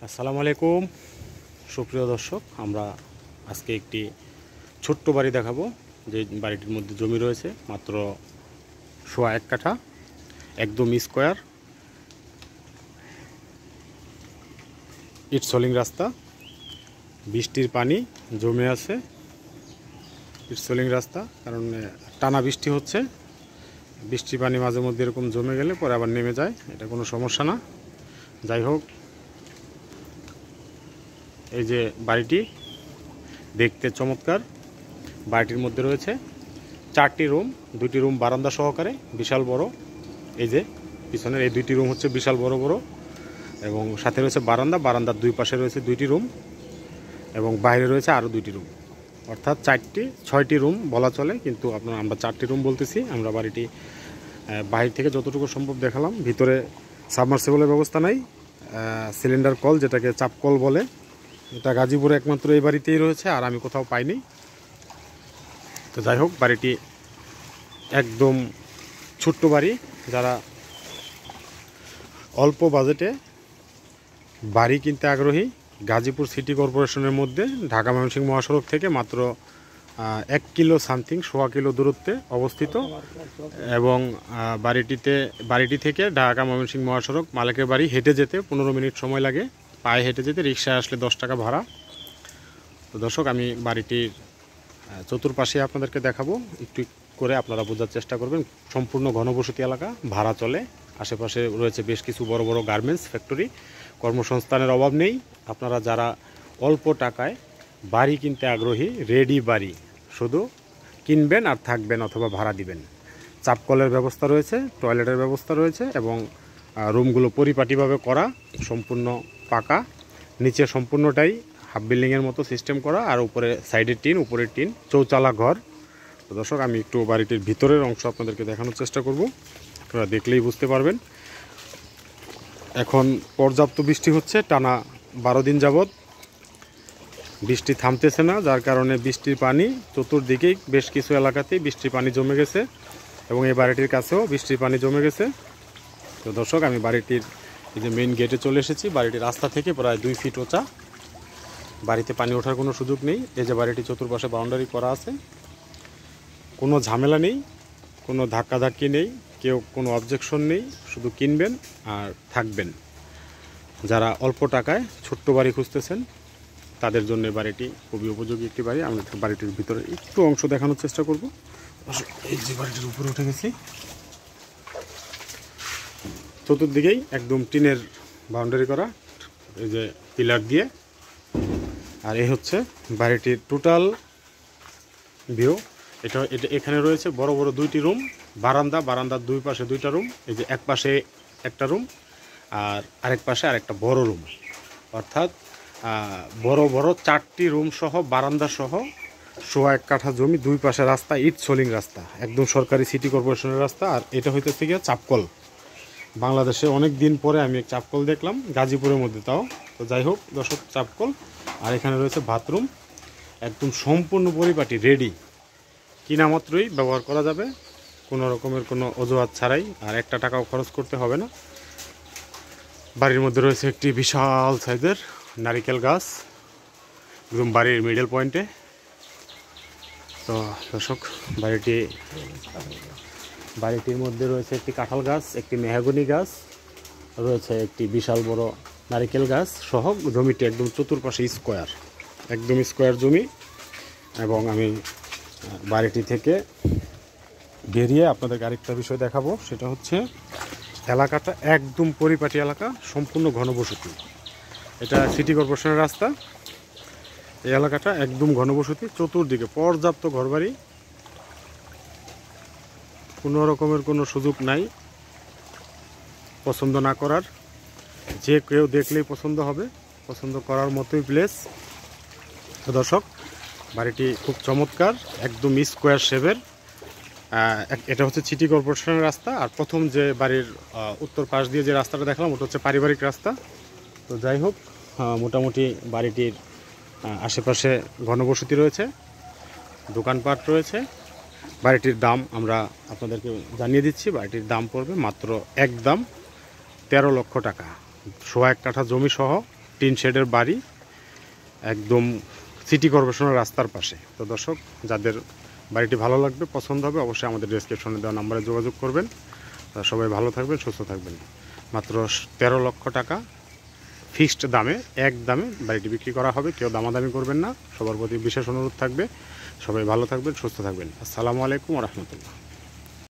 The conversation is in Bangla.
আসসালামু আলাইকুম সুপ্রিয় দর্শক, আমরা আজকে একটি ছোট্ট বাড়ি দেখাবো। যে বাড়িটির মধ্যে জমি রয়েছে মাত্র 1.5 কাঠা, একদম স্কোয়ার, ইট সোলিং রাস্তা, বৃষ্টির পানি জমে আছে। ইট সোলিং রাস্তা, কারণ টানা বৃষ্টি হচ্ছে, বৃষ্টির পানি মাঝে মধ্যে এরকম জমে গেলে পরে আবার নেমে যায়, এটা কোনো সমস্যা না। যাই হোক, এই যে বাড়িটি দেখতে চমৎকার। বাড়িটির মধ্যে রয়েছে 4টি রুম, 2টি রুম বারান্দা সহকারে, বিশাল বড়। এই যে পিছনের এই 2টি রুম হচ্ছে বিশাল বড় বড়, এবং সাথে রয়েছে বারান্দা, বারান্দার দুই পাশে রয়েছে 2টি রুম, এবং বাইরে রয়েছে আরও 2টি রুম। অর্থাৎ 6টি রুম বলা চলে, কিন্তু আমরা 4টি রুম বলতেছি। আমরা বাড়িটি বাইরে থেকে যতটুকু সম্ভব দেখালাম। ভিতরে সাবমার্সিবলের ব্যবস্থা নাই, সিলিন্ডার কল, যেটাকে চাপ কল বলে, এটা গাজীপুরে একমাত্র এই বাড়িতেই রয়েছে, আর আমি কোথাও পাইনি। তো যাই হোক, বাড়িটি একদম ছোট্ট বাড়ি। যারা অল্প বাজেটে বাড়ি কিনতে আগ্রহী, গাজীপুর সিটি কর্পোরেশনের মধ্যে ঢাকা ময়মনসিংহ মহাসড়ক থেকে মাত্র 1 কিলো সামথিং, 1.25 কিলো দূরত্বে অবস্থিত। এবং বাড়িটি থেকে ঢাকা ময়মনসিংহ মহাসড়ক মালিকের বাড়ি হেঁটে যেতে 15 মিনিট সময় লাগে, পায়ে হেঁটে যেতে। রিক্সায় আসলে 10 টাকা ভাড়া। তো দর্শক, আমি বাড়িটির চতুর্পাশে আপনাদেরকে দেখাবো, একটু করে আপনারা বোঝার চেষ্টা করবেন। সম্পূর্ণ ঘনবসতি এলাকা, ভাড়া চলে। আশেপাশে রয়েছে বেশ কিছু বড় বড় গার্মেন্টস ফ্যাক্টরি, কর্মসংস্থানের অভাব নেই। আপনারা যারা অল্প টাকায় বাড়ি কিনতে আগ্রহী, রেডি বাড়ি, শুধু কিনবেন আর থাকবেন অথবা ভাড়া দিবেন। চাপকলের ব্যবস্থা রয়েছে, টয়লেটের ব্যবস্থা রয়েছে, এবং রুমগুলো পরিপাটিভাবে করা, সম্পূর্ণ পাকা। নিচে সম্পূর্ণটাই হাফ বিল্ডিংয়ের মতো সিস্টেম করা, আর উপরে সাইডের টিন, উপরের টিন, চৌচালা ঘর। তো দর্শক, আমি একটু বাড়িটির ভিতরের অংশ আপনাদেরকে দেখানোর চেষ্টা করব, আপনারা দেখলেই বুঝতে পারবেন। এখন পর্যাপ্ত বৃষ্টি হচ্ছে, টানা 12 দিন যাবৎ বৃষ্টি থামতেছে না, যার কারণে বৃষ্টির পানি চতুর্দিকেই, বেশ কিছু এলাকাতেই বৃষ্টির পানি জমে গেছে, এবং এই বাড়িটির কাছেও বৃষ্টির পানি জমে গেছে। তো দর্শক, আমি বাড়িটির এই যে মেইন গেটে চলে এসেছি। বাড়িটির রাস্তা থেকে প্রায় 2 ফিট উঁচা, বাড়িতে পানি ওঠার কোনো সুযোগ নেই। এই যে বাড়িটি চতুর্পাশে বাউন্ডারি করা আছে, কোনো ঝামেলা নেই, কোনো ধাক্কাধাক্কি নেই, কেউ কোনো অবজেকশন নেই, শুধু কিনবেন আর থাকবেন। যারা অল্প টাকায় ছোট্ট বাড়ি খুঁজতেছেন, তাদের জন্য বাড়িটি খুবই উপযোগী একটি বাড়ি। আমি বাড়িটির ভিতরে একটু অংশ দেখানোর চেষ্টা করব। এই যে বাড়িটির উপরে উঠে গেছি, চতুর্দিকেই একদম টিনের বাউন্ডারি করা, এই যে পিলার দিয়ে। আর এই হচ্ছে বাড়িটির টোটাল ভিউ। এটা এখানে রয়েছে বড় বড় 2টি রুম, বারান্দার দুই পাশে 2টা রুম, এই যে এক পাশে একটা রুম, আর আরেক পাশে আরেকটা বড় রুম। অর্থাৎ বড় বড় 4টি রুম সহ, বারান্দা সহ, 1.25 কাঠা জমি, দুই পাশে রাস্তা, ইট সোলিং রাস্তা, একদম সরকারি সিটি কর্পোরেশনের রাস্তা। আর এটা হইতেছে গিয়ে চাপকল। বাংলাদেশে অনেক দিন পরে আমি এক চাপকল দেখলাম, গাজীপুরের মধ্যে তাও। তো যাই হোক দর্শক, চাপকল। আর এখানে রয়েছে বাথরুম, একদম সম্পূর্ণ পরিপাটি, রেডি, কিনা মাত্রই ব্যবহার করা যাবে, কোনো রকমের কোনো অজুহাত ছাড়াই, আর একটা টাকাও খরচ করতে হবে না। বাড়ির মধ্যে রয়েছে একটি বিশাল সাইজের নারিকেল গাছ, একদম বাড়ির মিডল পয়েন্টে। তো দর্শক, বাড়িটির মধ্যে রয়েছে একটি কাঁঠাল গাছ, একটি মেহগনি গাছ, রয়েছে একটি বিশাল বড় নারিকেল গাছ সহ। জমিটি একদম চতুর্পাশে স্কোয়ার, একদম স্কোয়ার জমি। এবং আমি বাড়িটি থেকে বেরিয়ে আপনাদের আরেকটা বিষয় দেখাবো, সেটা হচ্ছে এলাকাটা একদম পরিপাটি এলাকা, সম্পূর্ণ ঘনবসতি। এটা সিটি কর্পোরেশনের রাস্তা। এই এলাকাটা একদম ঘনবসতি, চতুর্দিকে পর্যাপ্ত ঘরবাড়ি, কোনো রকমের কোনো সুযোগ নাই পছন্দ না করার। যে কেউ দেখলেই পছন্দ হবে, পছন্দ করার মতোই প্লেস। তো দর্শক, বাড়িটি খুব চমৎকার, একদম স্কোয়ার শেপের। এটা হচ্ছে সিটি কর্পোরেশনের রাস্তা। আর প্রথম যে বাড়ির উত্তর পাশ দিয়ে যে রাস্তাটা দেখলাম, ওটা হচ্ছে পারিবারিক রাস্তা। তো যাই হোক, মোটামুটি বাড়িটির আশেপাশে ঘনবসতি রয়েছে, দোকানপাট রয়েছে। বাড়িটির দাম আমরা আপনাদেরকে জানিয়ে দিচ্ছি। বাড়িটির দাম পড়বে মাত্র একদম 13 লক্ষ টাকা, 1.25 কাঠা জমি সহ টিন শেডের বাড়ি, একদম সিটি কর্পোরেশনের রাস্তার পাশে। তো দর্শক, যাদের বাড়িটি ভালো লাগবে, পছন্দ হবে, অবশ্যই আমাদের ডেসক্রিপশনে দেওয়া নাম্বারে যোগাযোগ করবেন। সবাই ভালো থাকবেন, সুস্থ থাকবেন। মাত্র 13 লক্ষ টাকা ফিক্সড দামে, এক দামে বাড়িটি বিক্রি করা হবে। কেউ দামাদামি করবেন না, সবার প্রতি বিশেষ অনুরোধ থাকবে। সবাই ভালো থাকবেন, সুস্থ থাকবেন। আসসালামু আলাইকুম ওয়া রাহমাতুল্লাহ।